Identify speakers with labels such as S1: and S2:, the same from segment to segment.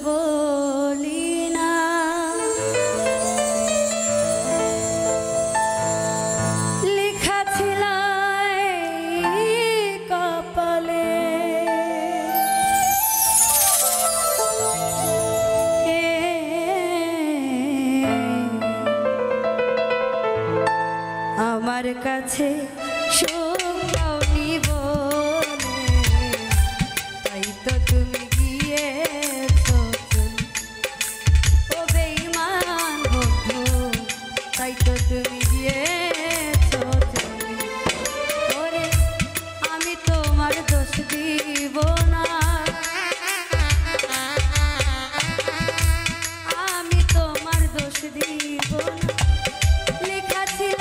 S1: বলি না, লেখা ছিল কপালে, আমার কাছে সুখ পাওনি বলে তাই তো তুমি গিয়েছো চলে। ও বেঈমান বন্ধু, তাই তো তুমি গিয়েছো চলে। ওরে আমি তোমার দোষ দিব না, আমি তোমার দোষ দিব না, লেখা ছিল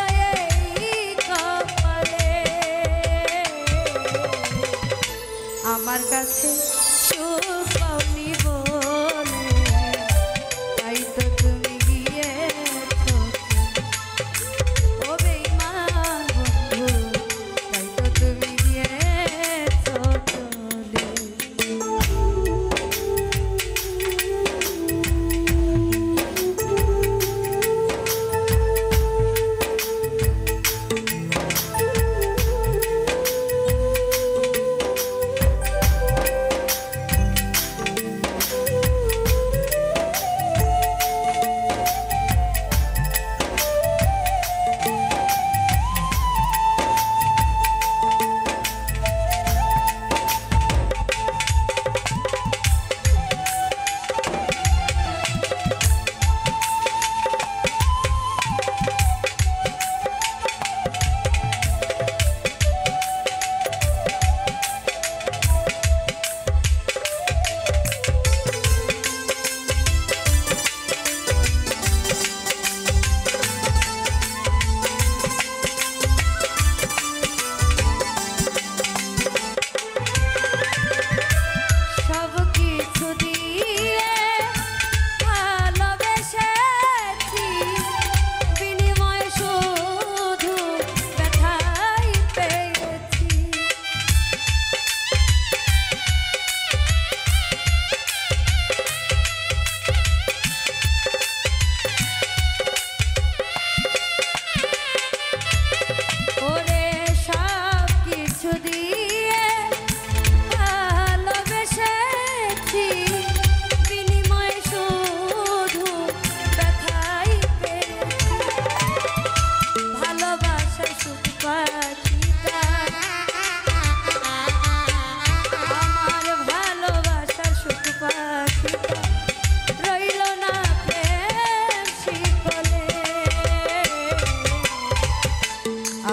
S1: আমার কাছে সুখ পাওনি বলে তাই তো তুমি গিয়েছো। ও বেঈমান বন্ধু, তাই তো তুমি গিয়েছো চলে।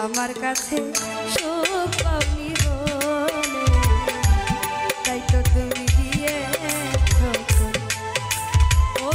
S1: আমার কাছে সুখ পাওনি বলে তাই তো তুমি গিয়েছো চলে। ও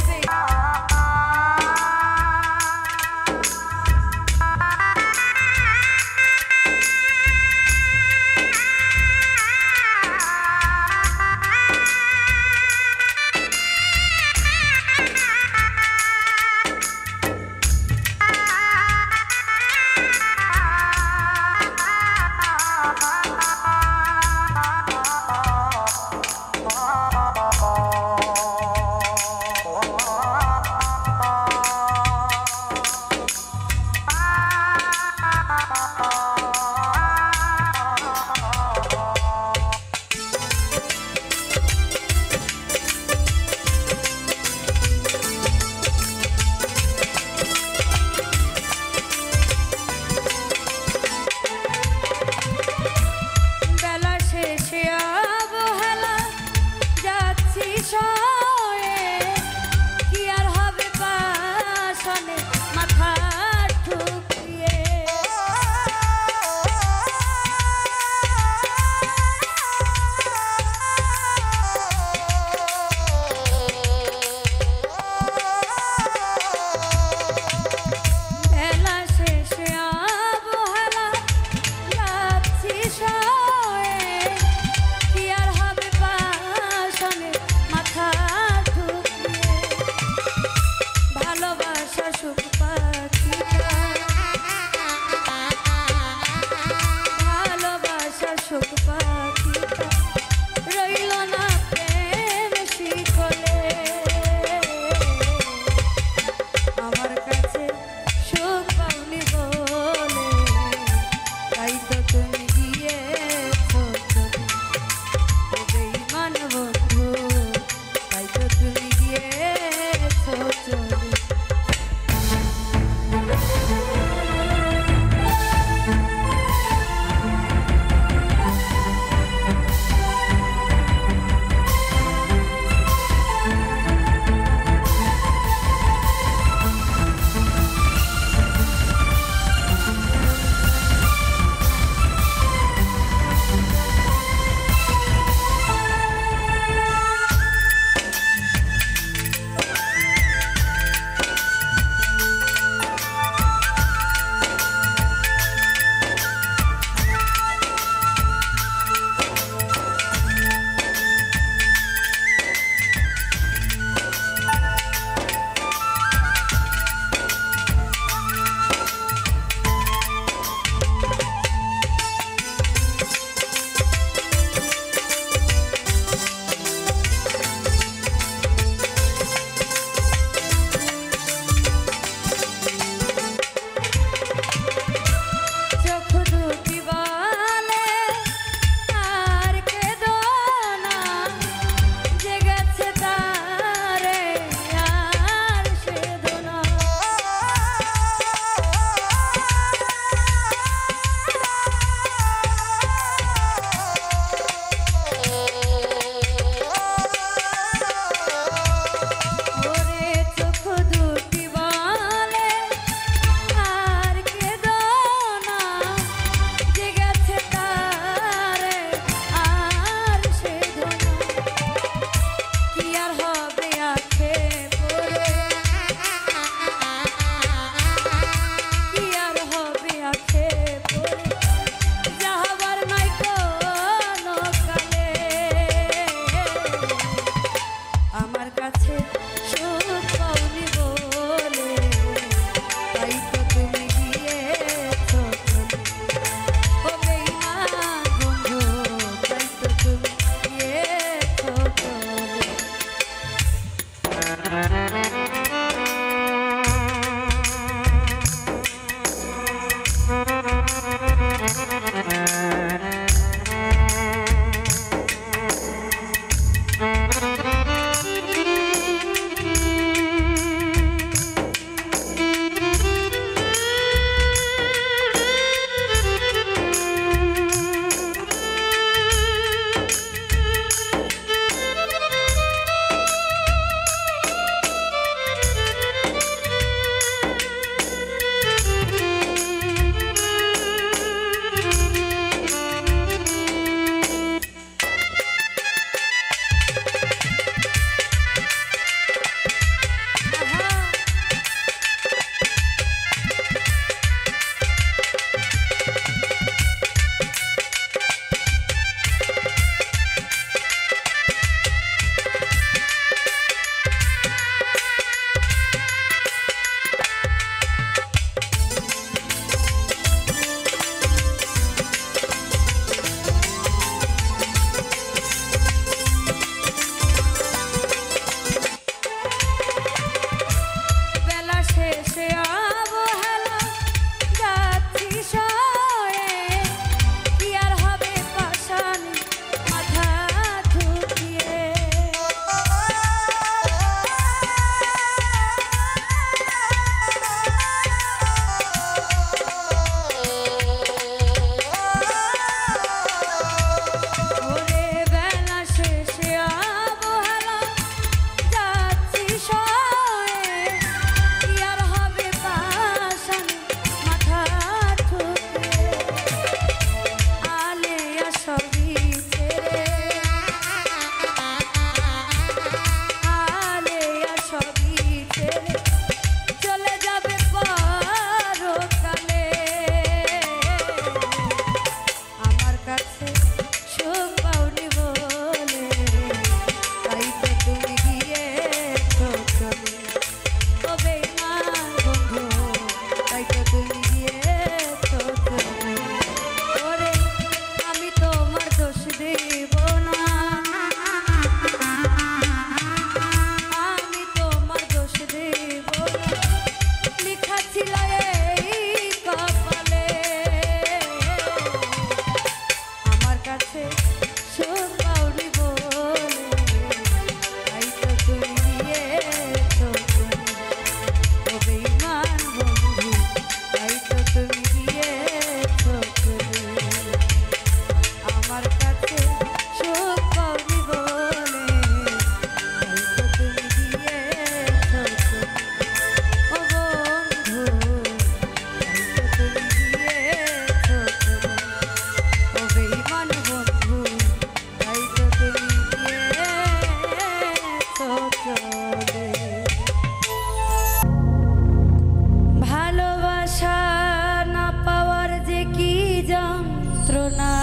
S1: যন্ত্রণা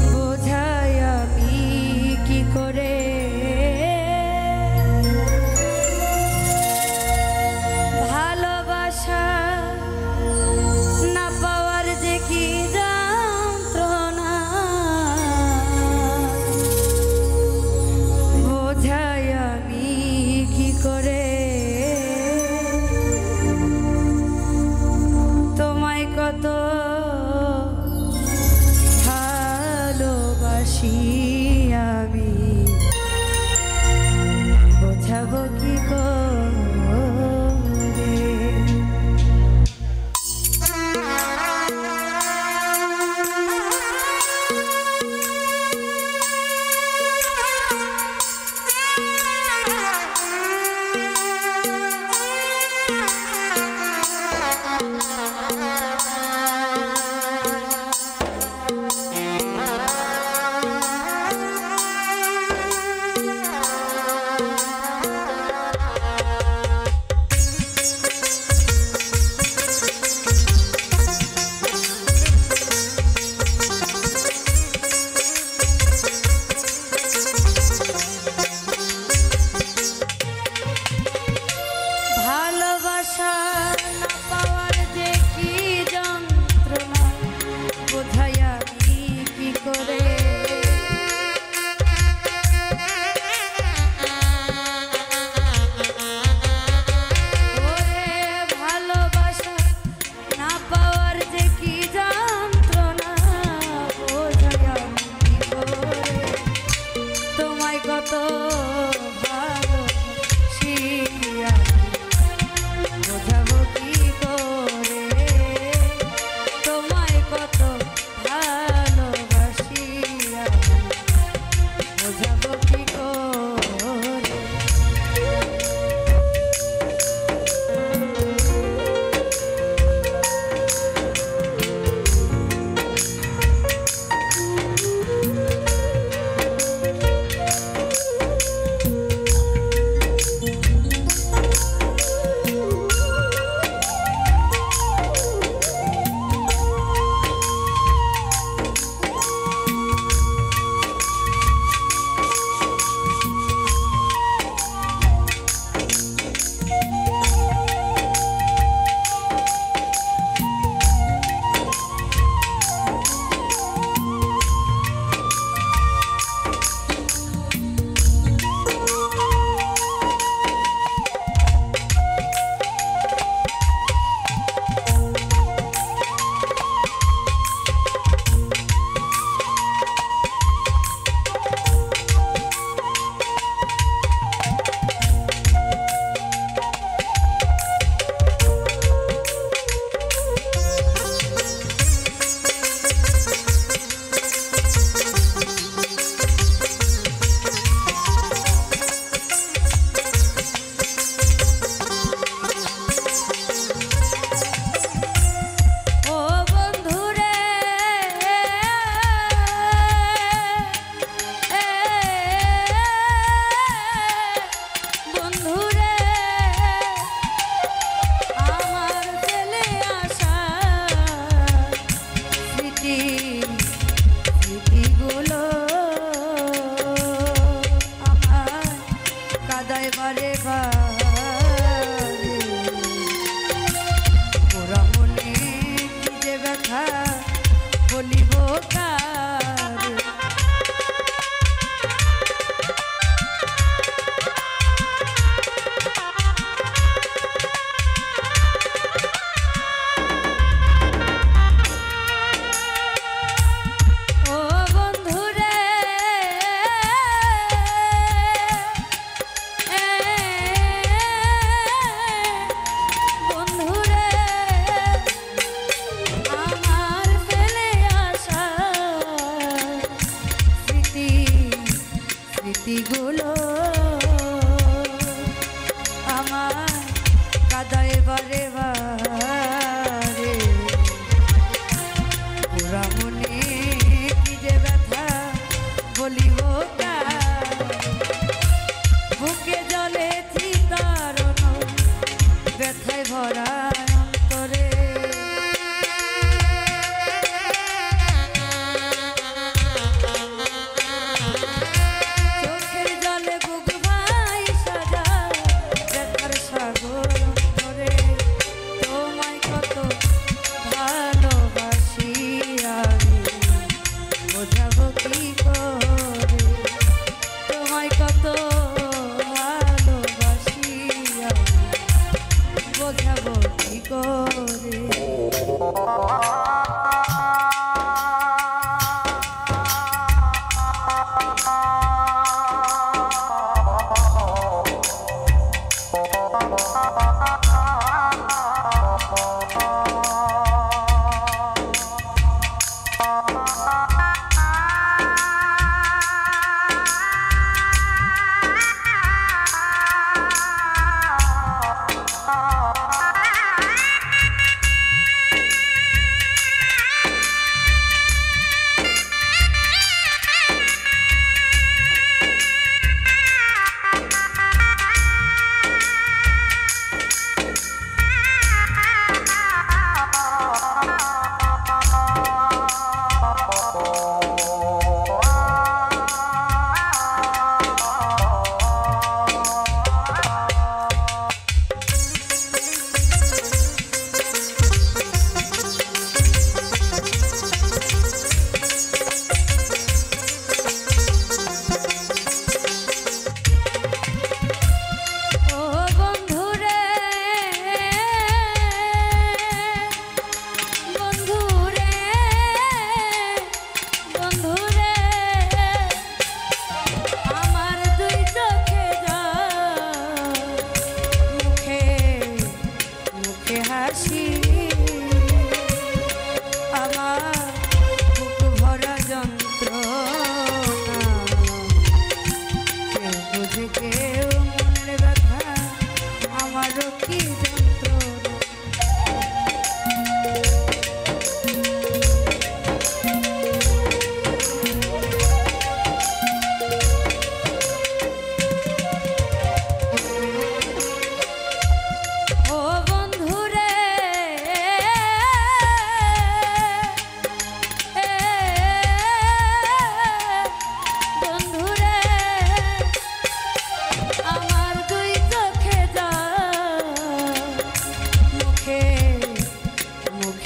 S1: বোঝাই আমি কি করে ভালোবাসা না পাওয়ার যে কি যন্ত্রণা বোঝাই আমি কি করে কত ভালোবাসি আমি বোঝাবো কি করে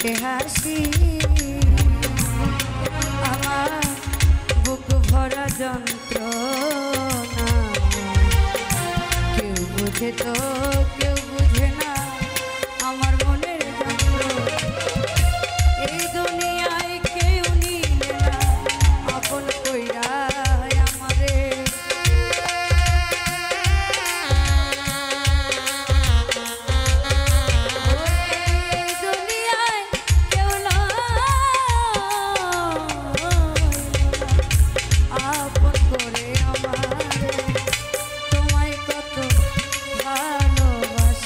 S1: মুখে হাসি আমার বুক ভরা যন্ত্রণা কেউ বুঝে তো কেউ বুঝে না আমার মনের যন্ত্রণা এই দুনিয়ায় কেউ নিলে না আপন কইরা আমারে এই দুনিয়ায় কেউ আপন করে আমারে তোমায় কত ভালোবাসি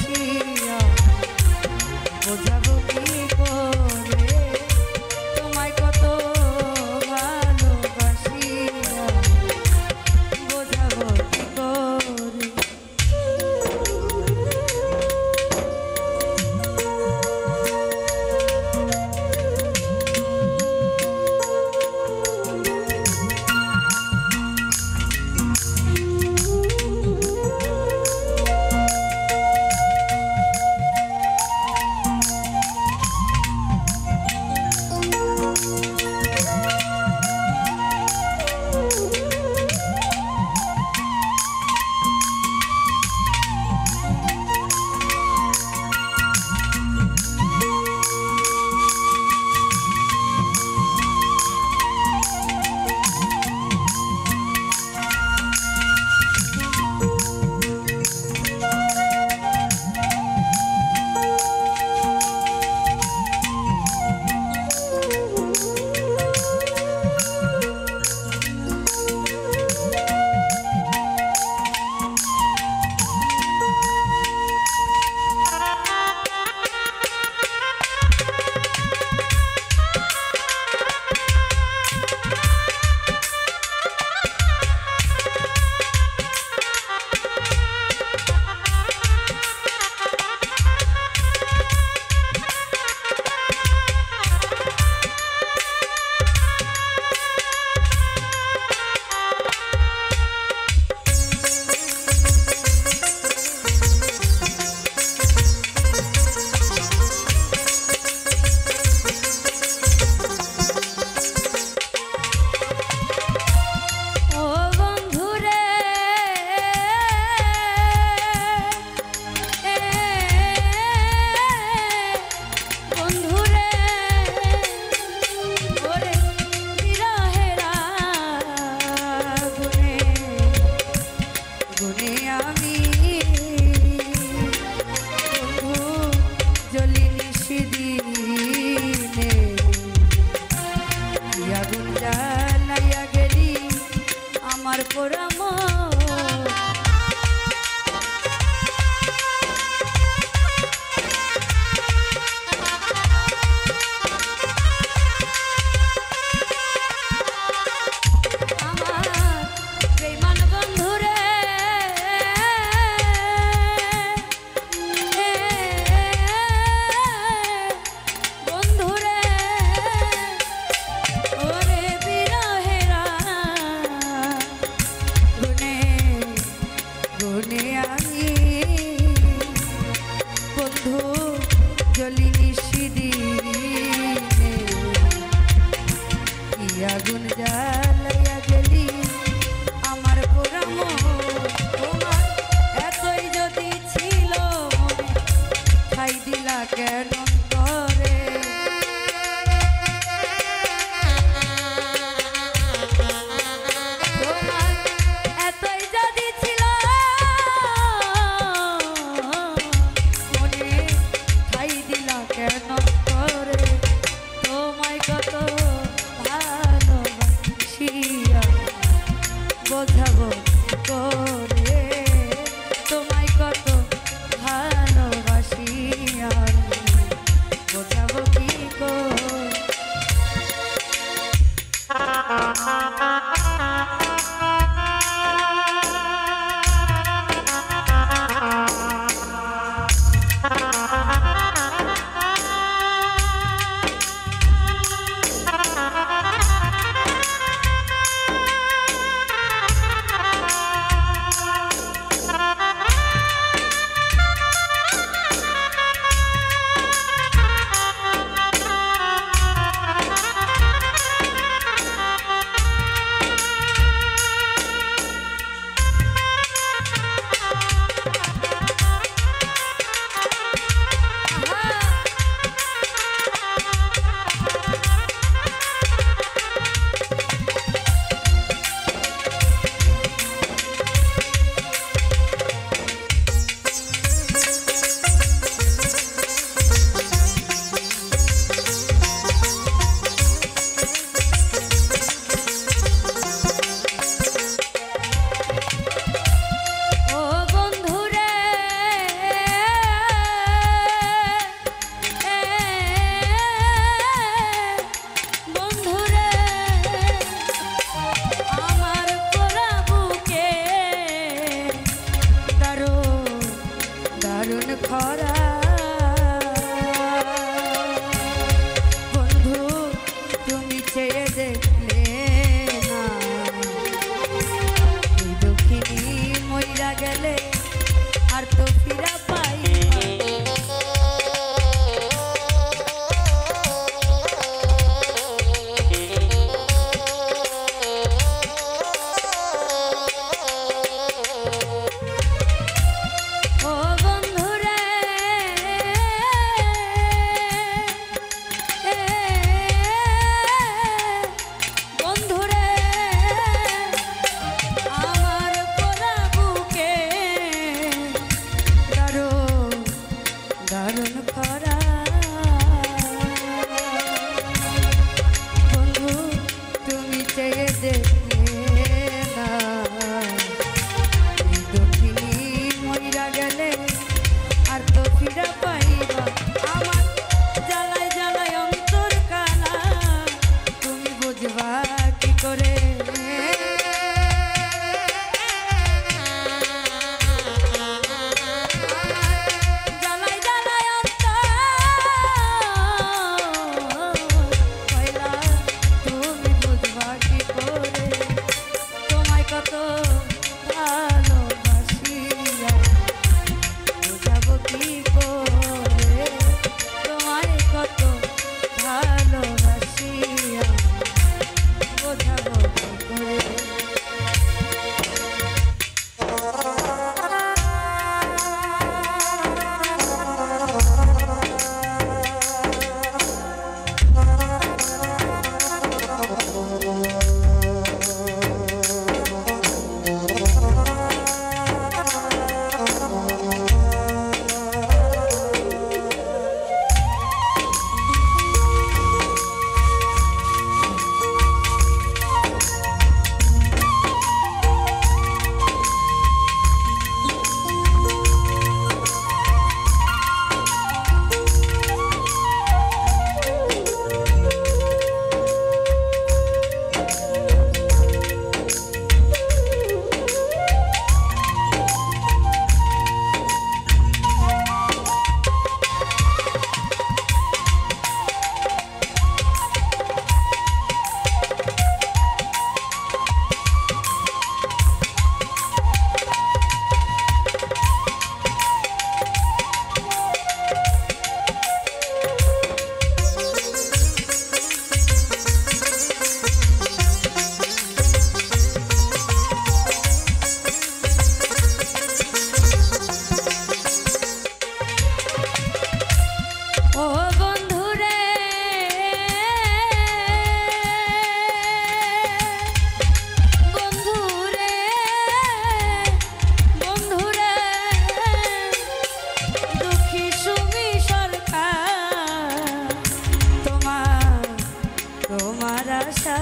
S1: আশা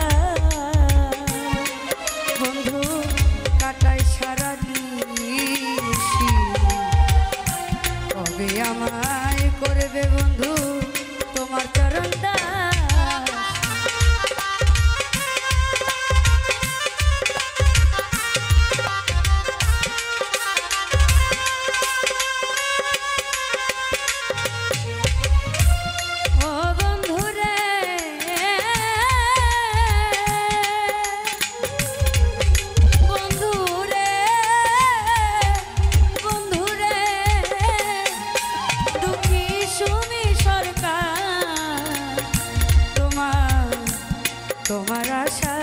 S1: বন্ধু কাটায় সারা নিশি কবে আমায় করবে বন্ধু তোমার চরণ দাস তোমার আশা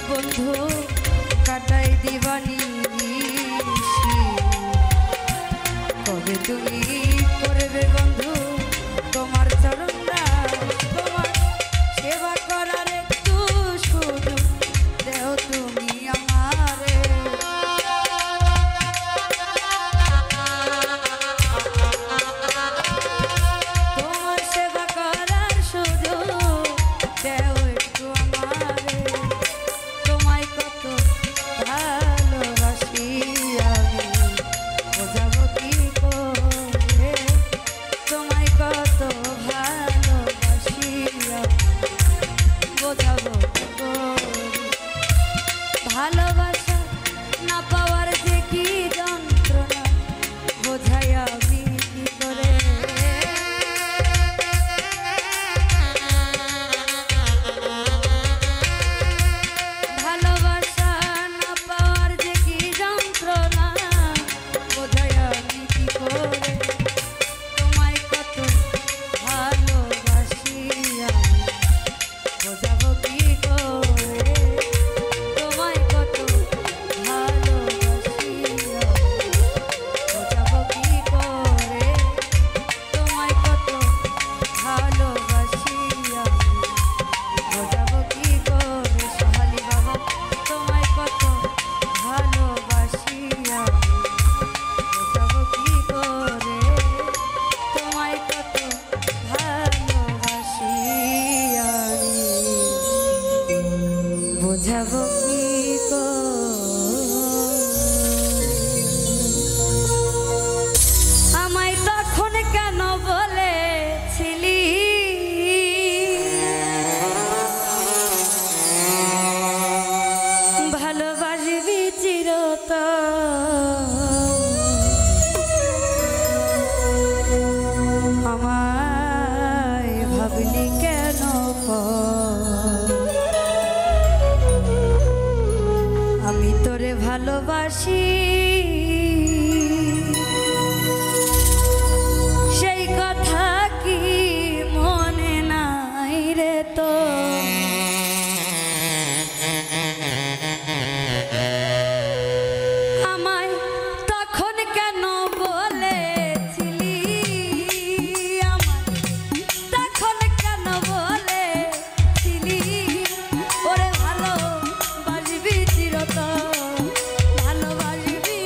S1: বন্ধু কাটাই দিবানি কবে তুমি করবে বন্ধু তোমার চরণ দাস তোমার সেবা করার একটু শুধু দেও তুমি আমারে তোমার সেবা করার শুধু দেও একটু আমারে তোমায় কত ভালোবাসি আমি বোঝাবো কি করে তোমায় কত ভালোবাসি আমি বোঝাবো কি করে ভালোবাসা না পাওয়ার যে কি যন্ত্রণা বোঝাই আমি কি করে বোঝাবো কি আমায় তখন কেন বলেছিলি ভালোবাসবি চিরতন আমায় ভাবলি কেন আমি তোরে ভালোবাসি সেই কথা কি মনে নাই রে তো আমায় তখন কেন বলেছিলি আমায় তখন কেন বলেছিলি ওরে ভালোবাসবি চিরতন ভালোবাসবি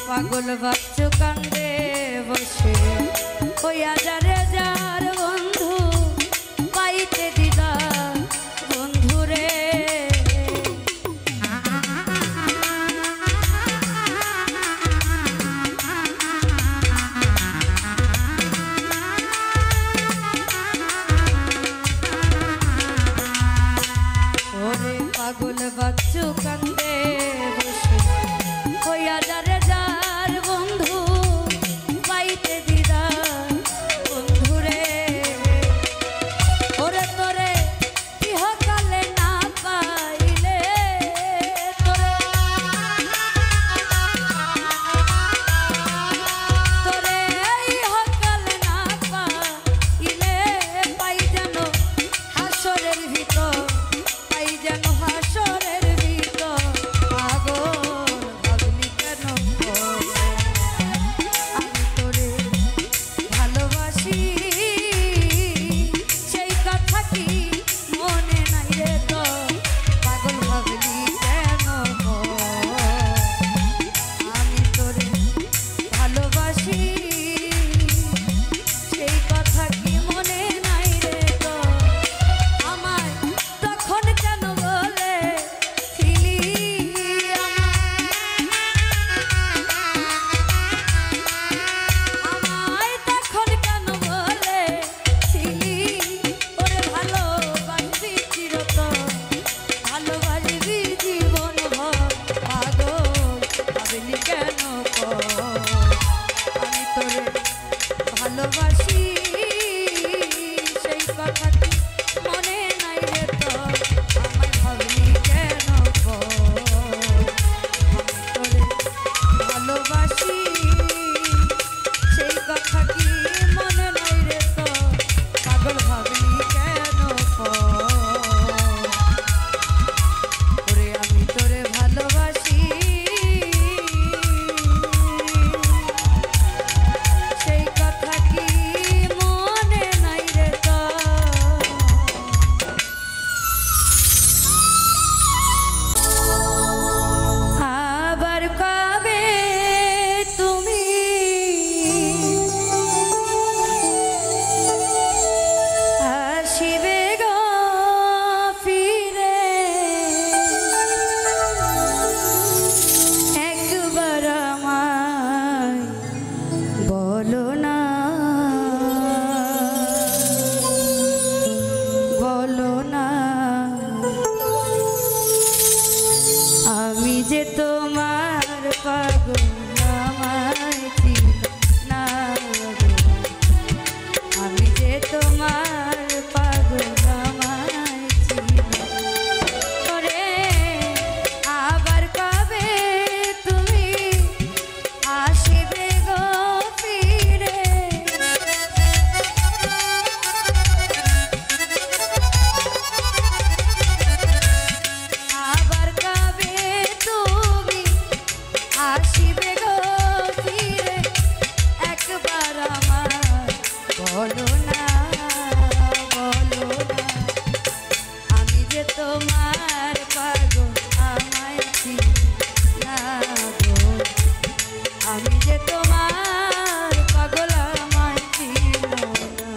S1: পাগল বাচ্চু কান্দে বসে ওই আজারে যার বন্ধু পাইতে দিদা বন্ধু রে ওরে পাগল বাচ্চু কান্দে বসে ওই আজারে যার বন্ধু পাইতে দিদা বন্ধু রে ওরে তোরে ইহকালে না পাইলে তোরে তোরে ইহকালে না পাইলে পাই যেন হাসরের ভিতর পাই যেন হাসরের ভিতর পাগল ভাবলি কেন আমি তোরে ভালোবাসি সেই কথা কি মনে নাই রে তো পাগল ভাবলি কেন আমি তোরে ভালোবাসি সেই কথা কি মনে নাই রে তো আমায় তখন কেন বলেছিলি আমায় তখন কেন বলেছিলি ওরে ভালোবাসবি চিরতর ভালোবাসবি জীবন ভর পাগল ভাবলি কেন আমি তোরে ভালোবাসি সেই কথা কি মনে নাই রে তো আমায় ভাবলি কেন আমি তোরে ভালোবাসি সেই কথা কি মনে নাই রে তো পাগল ভাবলি কেন ওরে আমি তোরে ভালোবাসি সেই কথা কি মনে নাই রে তো আবার কবে তুমি আসিবে গো ফিরে একবার আমায় বলো না বলো না আমি যে তোমার পাগল আমায় চিনো না গো। আমি যে তোমার পাগল আমায় চিনো ওরে আবার কবে তুমি আসিবে গো ফিরে আবার কবে তুমি আসিবে গো ফিরে একবার আমার বলো না বলো না আমি যে তোমার পাগল আমায় চিনো না গো আমি যে তোমার পাগল আমায় চিনো না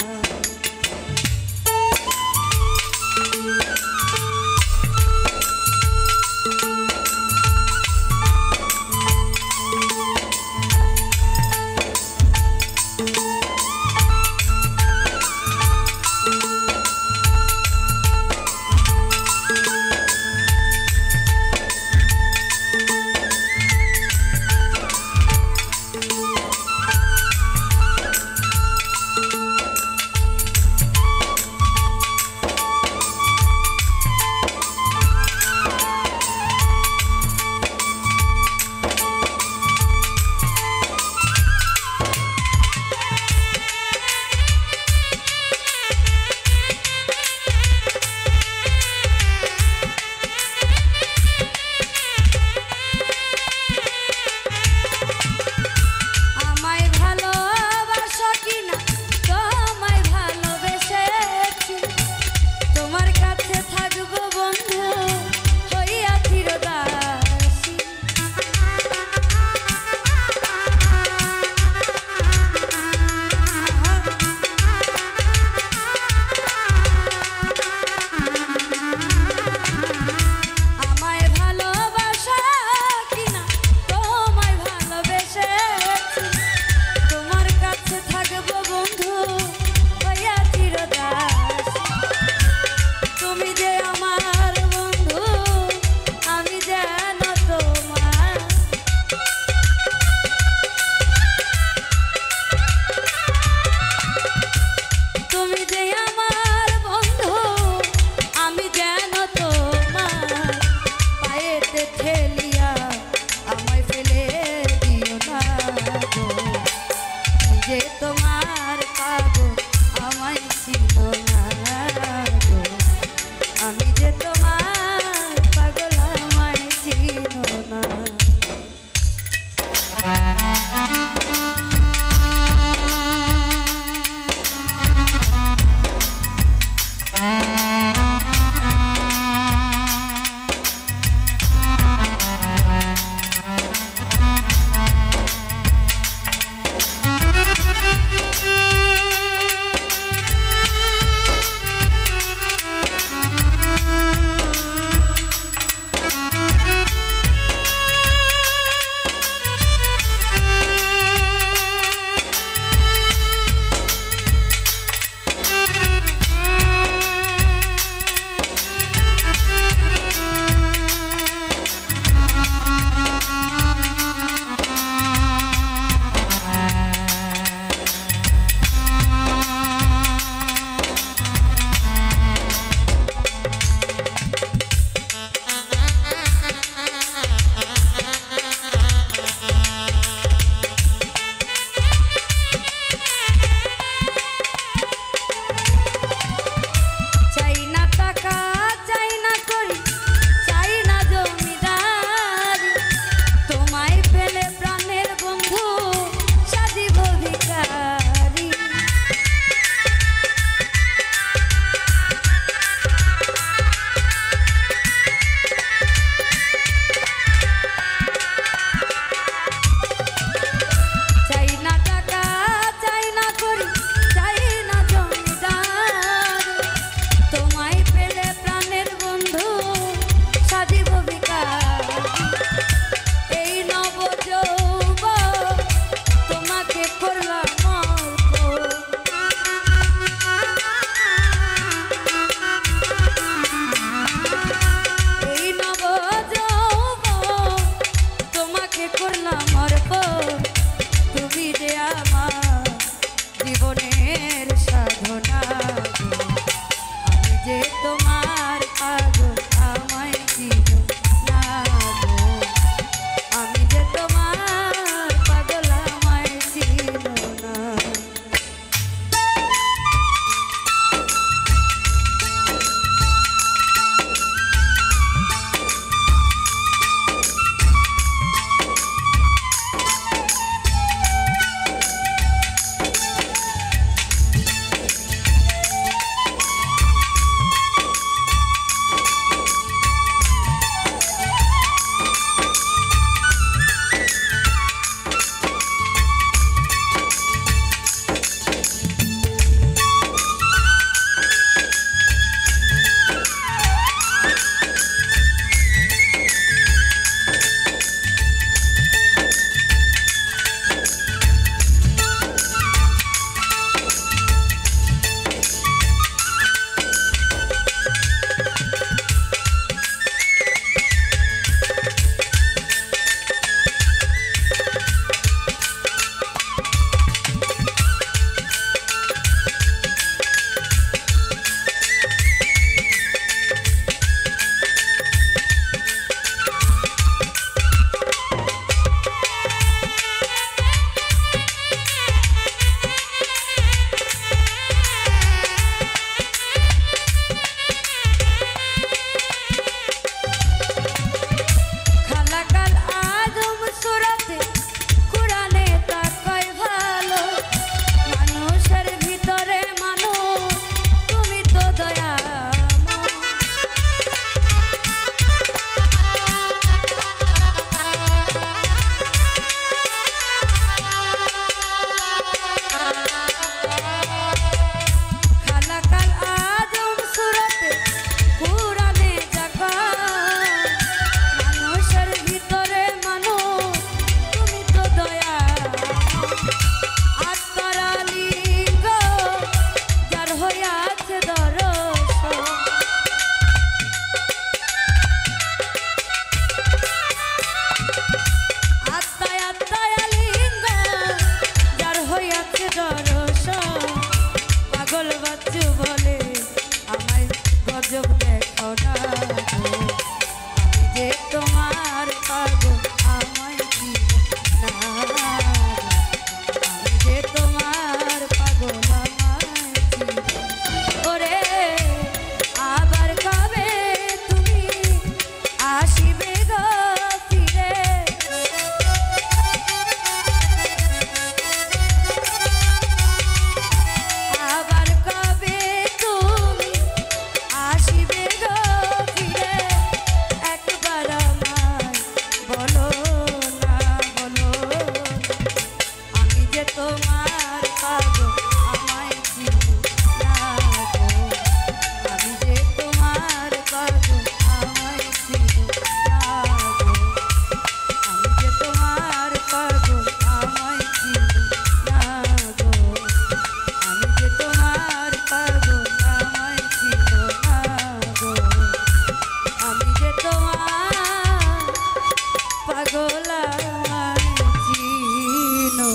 S1: পাগল আমায় চিনো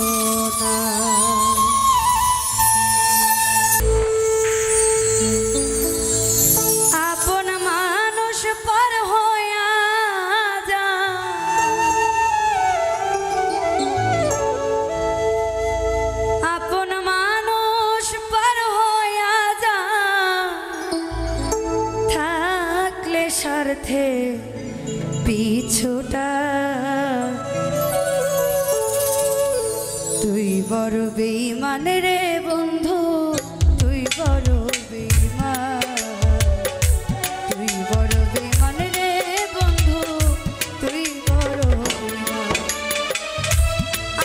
S1: না। আপন মানুষ পর হইয়া যায়, আপন মানুষ পর হইয়া যায়, থাকলে স্বার্থে পিছুটা। তুই বড় বেঈমান রে বন্ধু, তুই বড় বেঈমান, তুই বড় বেঈমান রে বন্ধু, তুই বড় বেঈমান।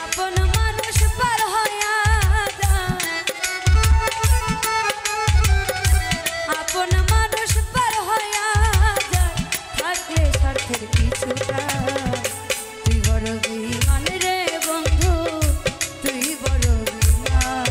S1: আপন মানুষ পার হইয়া যায়, আপন মানুষ পার হইয়া যায়, থাকলে স্বার্থের পিছুটা। তুই বড় বেঈমান রে বন্ধু, তুই বড় বেঈমান,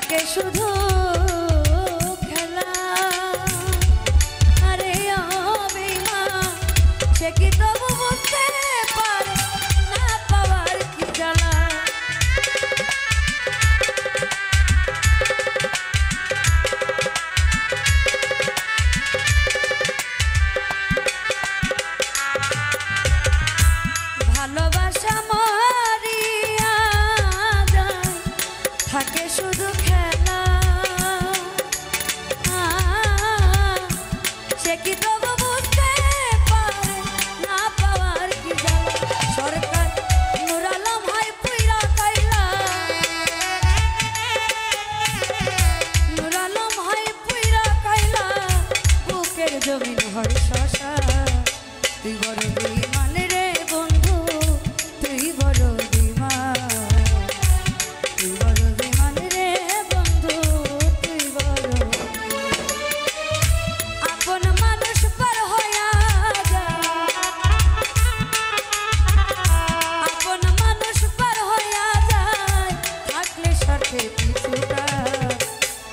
S1: থাকে শুধু খেলা। আরে অভিমান সে কি তবু বুঝতে পারে না পাওয়ার কি জ্বালা। ভালোবাসা মরিয়া যায় থাকে শুধু খেলা। সে কি তবু বুঝতে পারে না পাওয়ার কি জ্বালা। সরকার নূর আলম হয় পুইরা কাইলা, নূর আলম হয় পুইরা কাইলা, বুকের জমিন হয় শশা। তুই বড় বেঈমান রে বন্ধু, তুই বড় বেঈমান, তুই বড় বেঈমান রে বন্ধু, তুই বড়। আপন মানুষ পার হইয়া যায়, আপন মানুষ পার হইয়া যায়, থাকলে সাথে পিছুটা।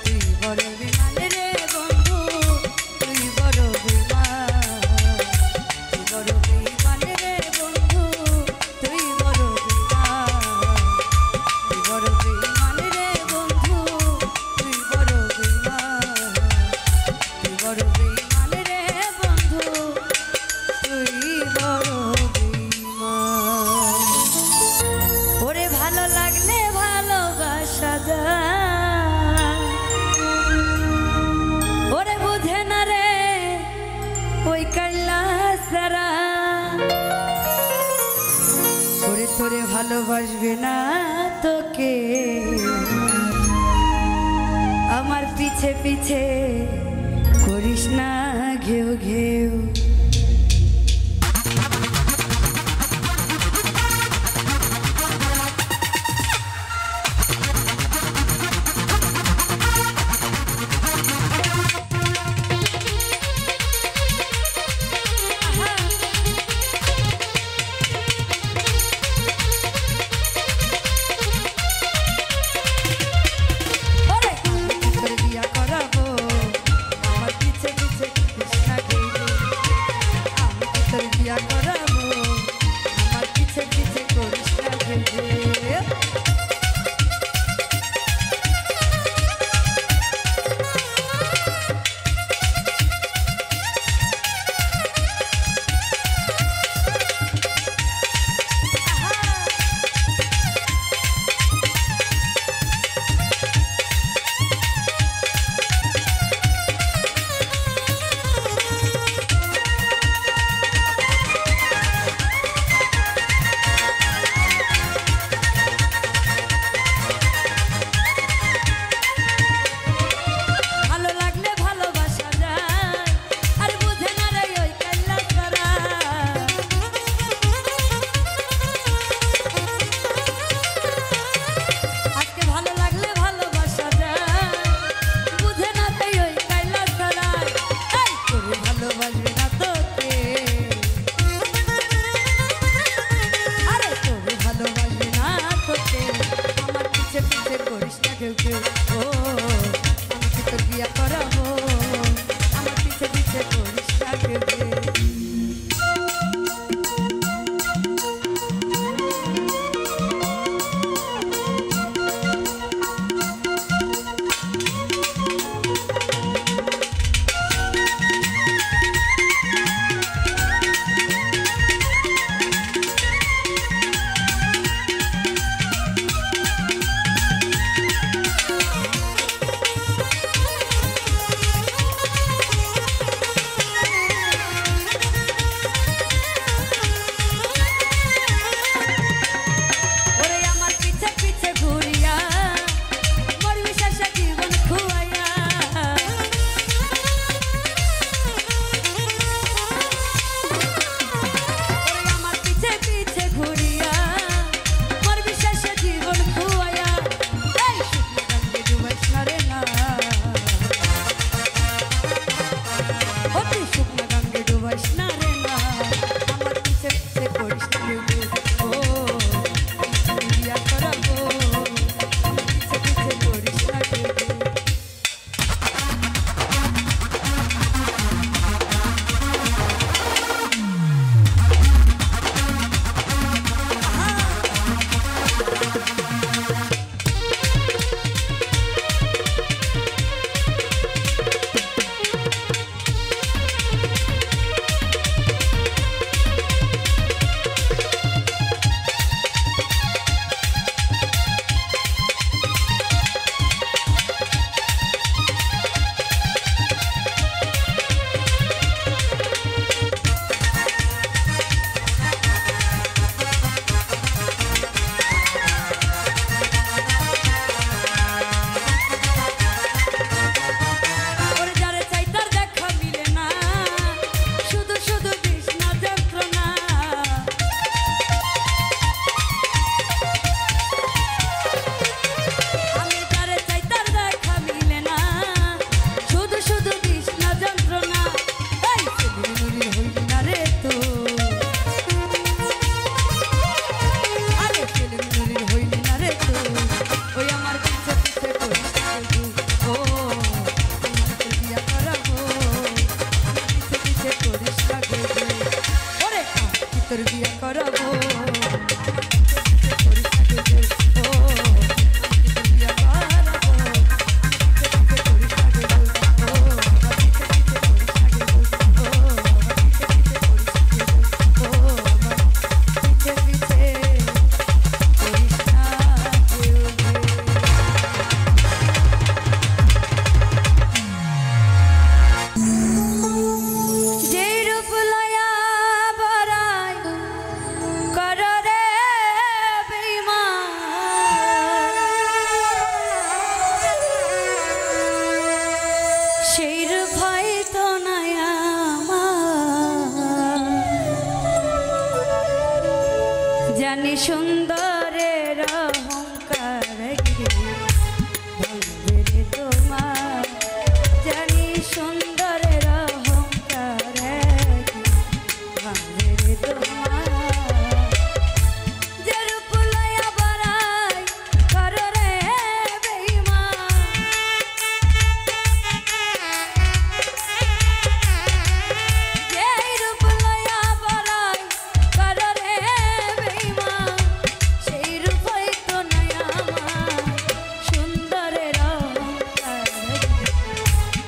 S1: তুই বড় বেঈমান রে বন্ধু, তুই বড় বেঈমান, তুই বড় বেঈমান রে বন্ধু, তুই বড় বেঈমান, তুই বড় বেঈমান রে বন্ধু, তুই বড় বেঈমান, তুই বড় বেঈমান রে বন্ধু, তুই বড় বেঈমান। ওরে ভালো লাগলে ভালোবাসা যায়, ওরে বুঝে না রে ওই কাইলা সারা। ওরে তোরে ভালোবাসবে না তোকে, আমার পিছে পিছে করিস না ঘেউ ঘেউ। ওরে কি করে বিয়া করাবো, আমার পিছে পিছে করিস না ঘেউ ঘেউ। আমি কি তোর বিয়া করাবো, আমার পিছে পিছে করিস না ঘেউ ঘেউ। ভালো লাগলে ভালোবাসা যায়, আর বুঝে না রে ওই কাইলা সারা। আজকে ভালো লাগলে ভালোবাসা যায়, বুঝে না রে ওই কাইলা সারা। এই তোরে ভালোবাসবে না তোকে, আরে তোরে ভালোবাসবে না তোকে, আমার পিছে পিছে করিস না কেউ কেউ। ও আমি কি তোর বিয়া করাবো, আমার পিছে পিছে করিস না কেউ কেউ। তোর বিয়া করাবো করিস না কেউ কেউ ও আমি তোর বিয়া করাবো করিস না কেউ কেউ ও করিস না কেউ কেউ ও পিছে পিছে করিস না কেউ যেই রূপ লয়া বরাই কর রে বেঈমান সেই রূপ হয়তো নাই আমার জানি সুন্দরের অহংকার ভাঙবে রে তোমার জানি সুন্দরের অহংকার ভাঙবে রে তোমার যে রূপ লয়া বরাই কর রে বেঈমান যেই রূপ লয়া বরাই কর রে বেঈমান সেই রূপ হয়তো নাই আমার সুন্দরের অহংকার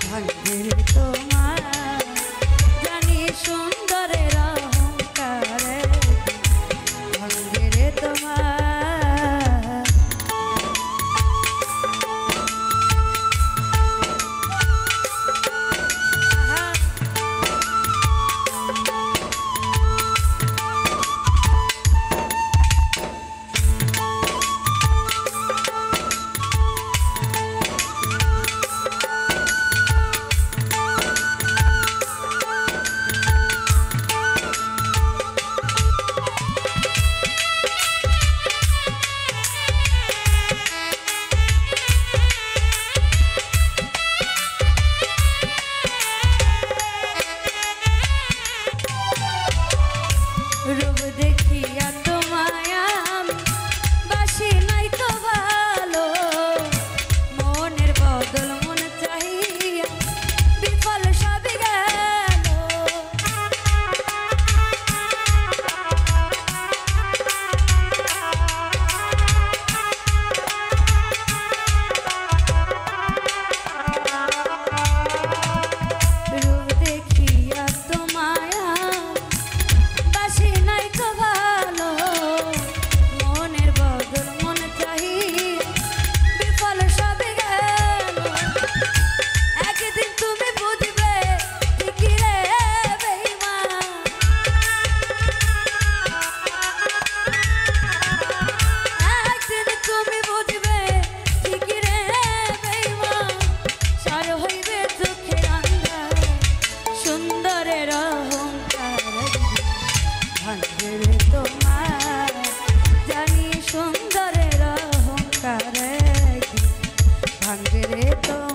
S1: ভাঙবে রে তোমার জানি সুন্দরের অহংকার ভাঙবে রে তোমার আহা রূপ দেখিয়া তোমায় আমি বাসি নাই তো ভালো মনের বদল মন চাহিয়া বিফল সবই গেল রূপ দেখিয়া তোমায় বাসি নাই তো ভালো মনের বদল মন চাহিয়া বিফল সবই গেল একদিন তুমি বুঝবে ঠিকই রে বেঈমান একদিন তুমি বুঝবে ঠিকই রে বেঈমান সার হইবে চোখের আন্ধার সুন্দরের অহংকার ভাঙবে রে তোমার জানি সুন্দরের অহংকার ভাঙবে রে তোমার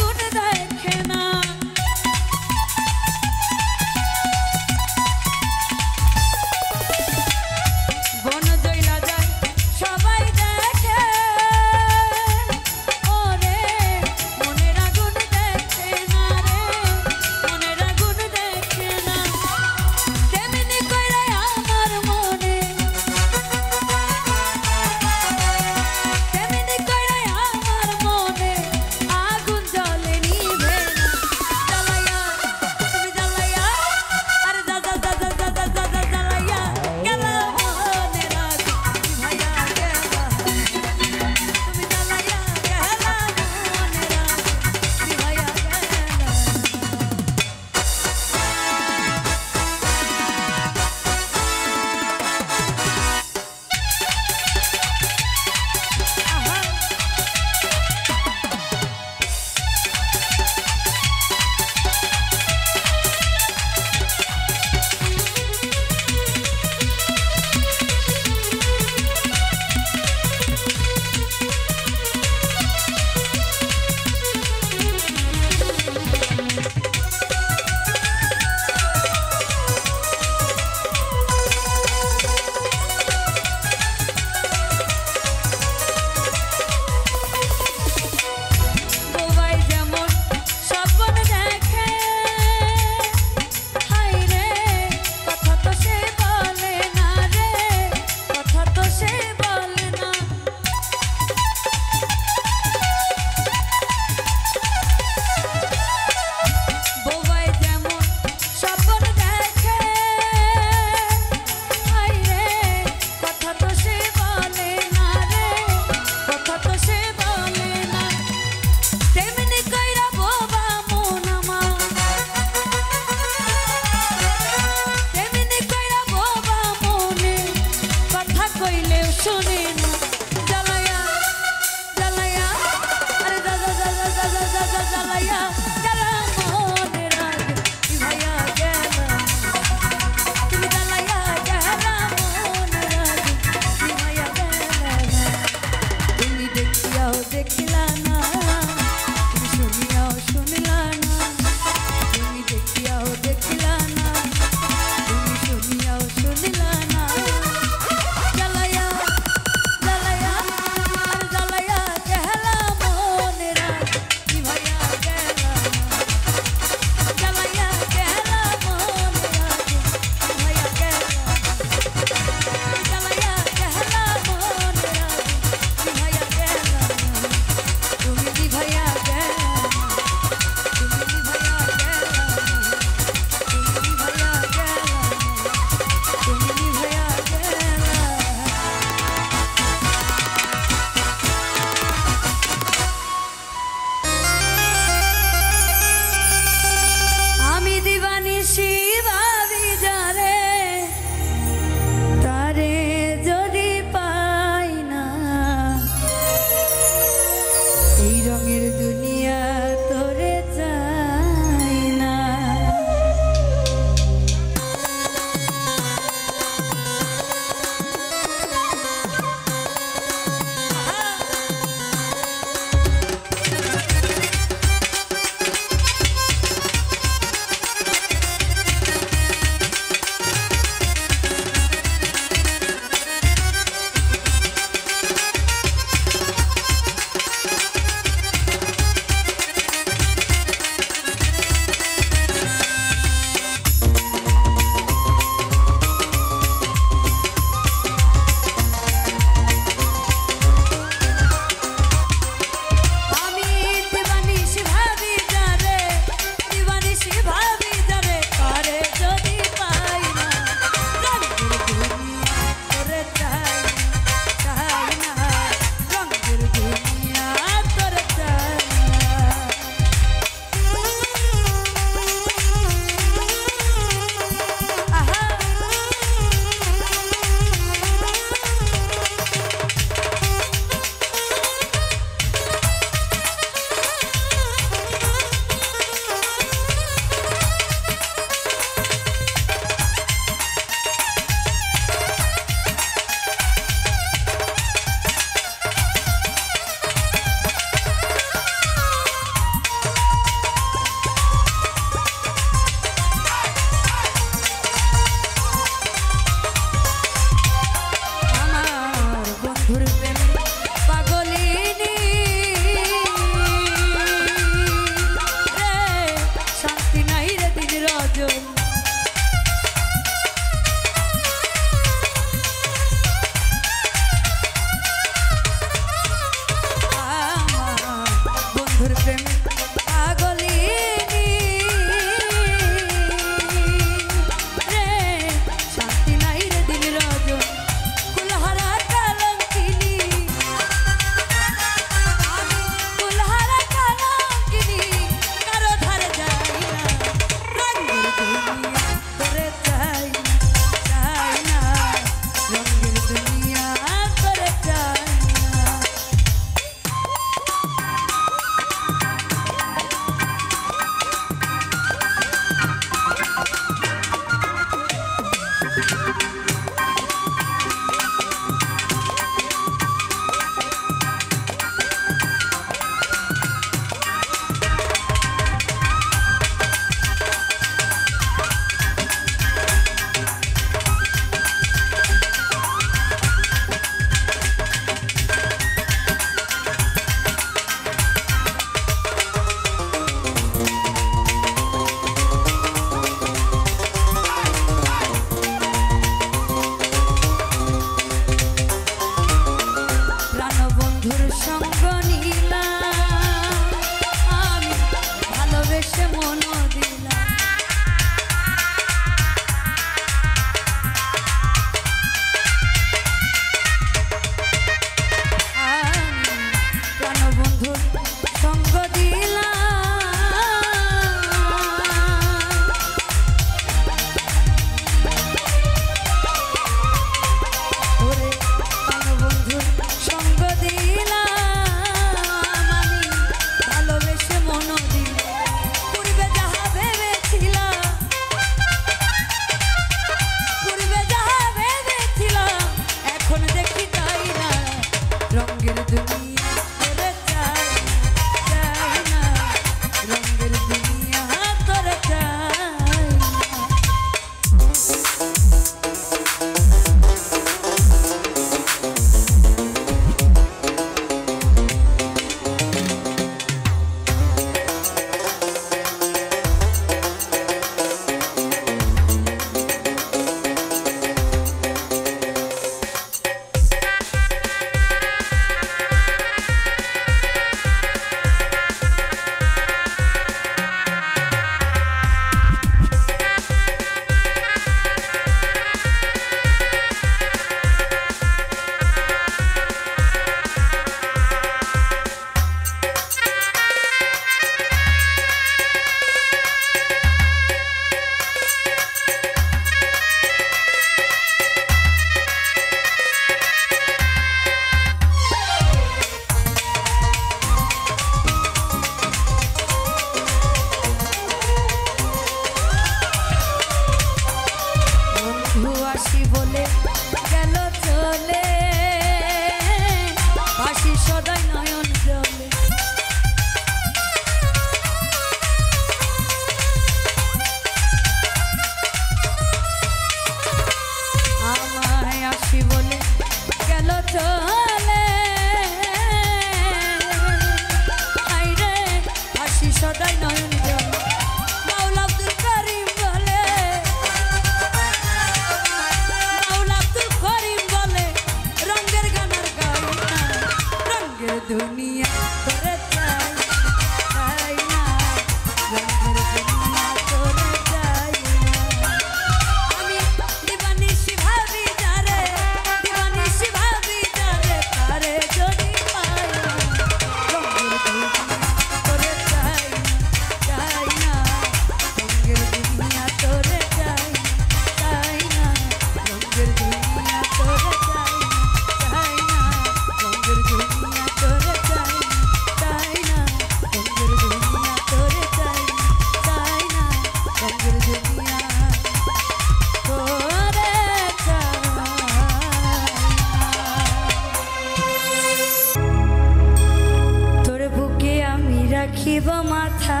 S1: রাখিব মাথা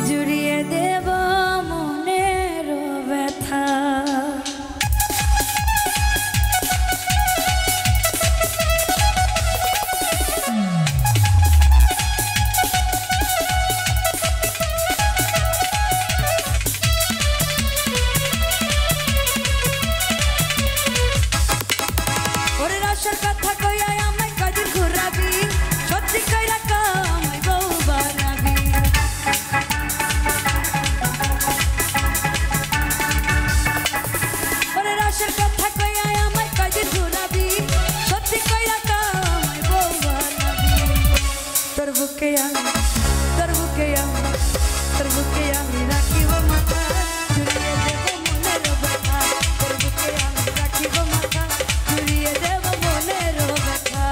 S1: জুড়িয়ে দেব মনের ব্যথা। কথা কইয়া আমায় কদিন ঘুরাবি সত্যি কইরা কামাই বউ বানাবি। ওরে রসের কথা কইয়া আমায় কদিন ঘুরাবি সত্যি কইরা কামাই বউ বানাবি। তোর বুকে আমি তোর বুকে আমি তোর বুকে আমি রাখিব মাথা জুড়িয়ে দেব মনের ব্যথা। তোর বুকে আমি রাখিব মাথা জুড়িয়ে দেব মনের ব্যথা।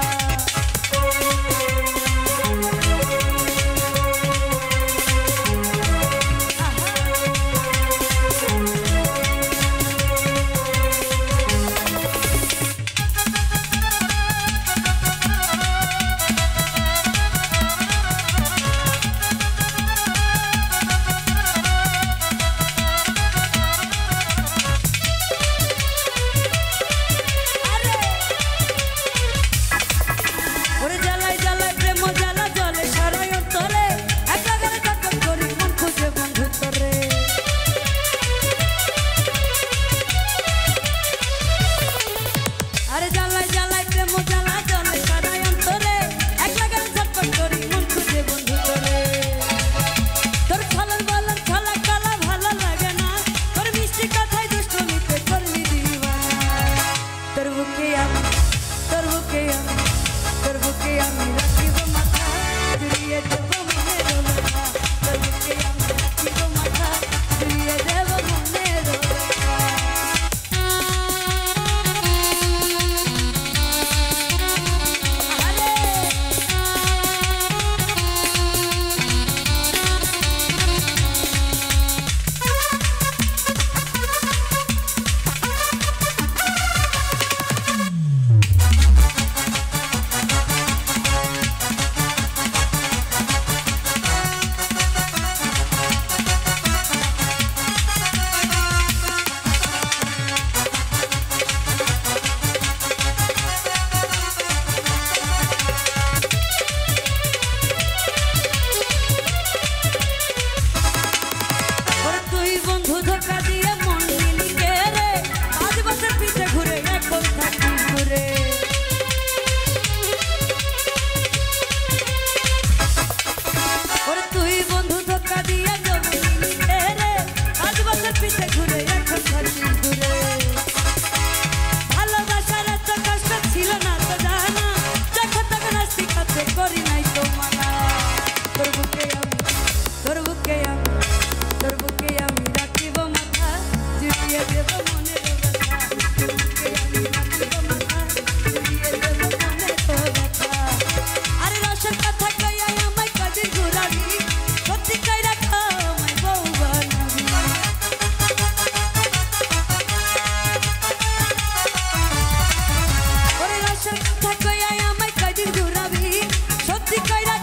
S1: সত্যি কইরা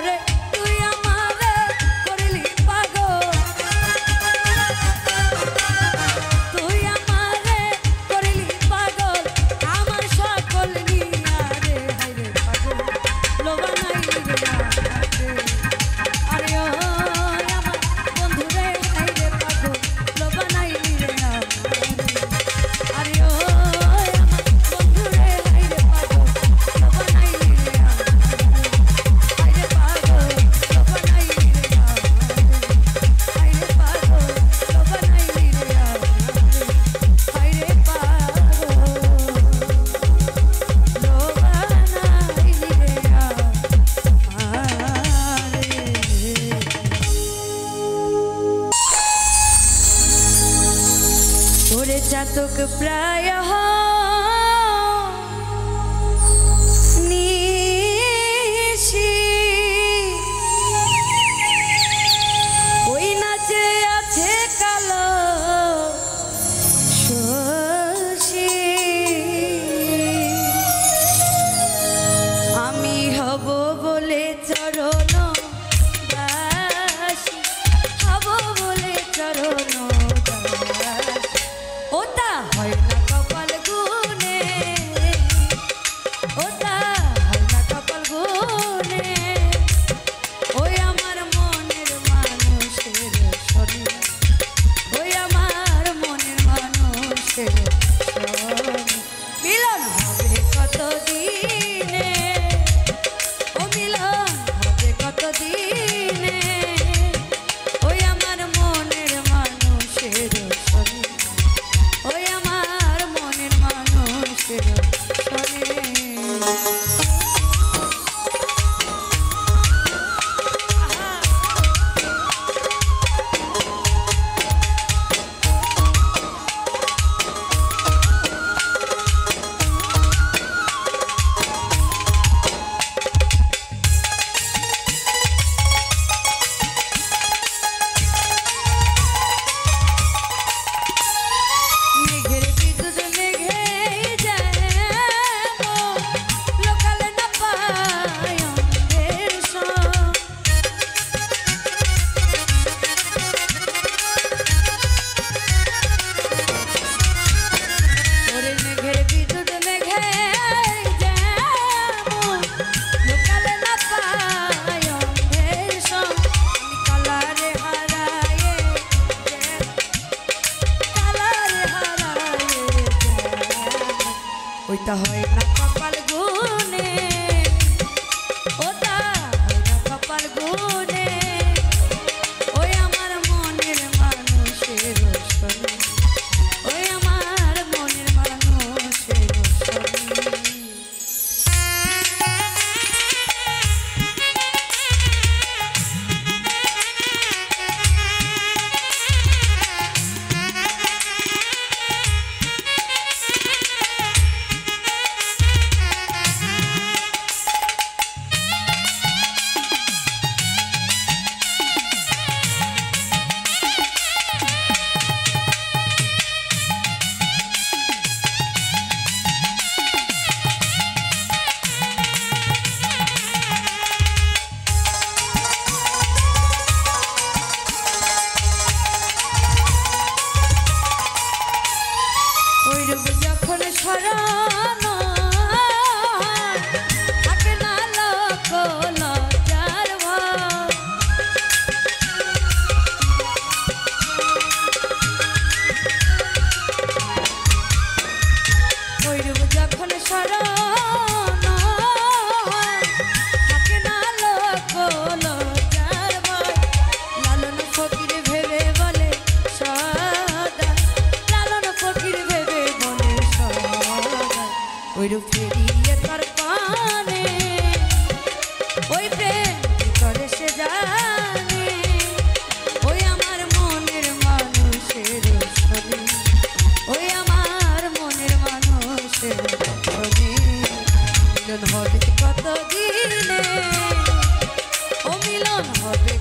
S1: ওরে তুই আমারে করলি পাগল, তুই আমারে করলি পাগল, আমার সকল নিয়া রে হায়রে পাগল লোভা নাইলি রে আমারে। আরে ও আমার বন্ধু রে হায়রে পাগল লোভা নাইলি রে আমারে। আরে ও আমার বন্ধু রে হায়রে পাগল লোভা নাইলি রে আমারে। হায়রে পাগল লোভা নাইলি রে আমারে। হায়রে পাগল লোভা নাইলি রে আমারে। হায়রে পাগল লোভা নাইলি রে আমারে। ওরে চাতক প্রায় নিশি ওই নাচে আছে কালো শশী, আমি হব বলে চরণ দাসী, হব বলে চরণ দাসী। ওটা হয় না কপাল গুনে, ওটা হয় না কপাল গুনে, ওই আমার মনের মানুষের শনি, ওই আমার মনের মানুষের শনি। মিলন হবে কত দিনে, ও মিলন হবে কত দিনে, ওই আমার মনের মানুষের শনি, ওই আমার মনের মানুষের শনি। মেঘের বিদ্যুৎ মেঘে যায় লোকালে না পায় অন্ধের সঙ্গ। ওরে মেঘের বিদ্যুৎ মেঘে যায় লোকালে না পায় অন্ধের সঙ্গ। আমি কালারে হারায়ে ওইটা হয় না কপাল গুনে, ওটা হয় না কপাল গুনে, ওই আমার মনের মানুষের শনি, ওই আমার মনের মানুষের শনি। ওই রূপ যখন স্মরণ থাকে না লোক লজ্জার ভয়, ওই রূপ যখন স্মরণ থাকে না লোক লজ্জার ভয়। লালন ফকির ভেবে বলে সদা, লালন ফকির ভেবে বলে সদা, ওই রূপ ফিরিয়ে তার পানে, ওই প্রেম কি করে সে জানে, ওই আমার মনের মানুষের শনি, ওই আমার মনের মানুষের শনি। মিলন হবে কত দিনে, ও মিলন হবে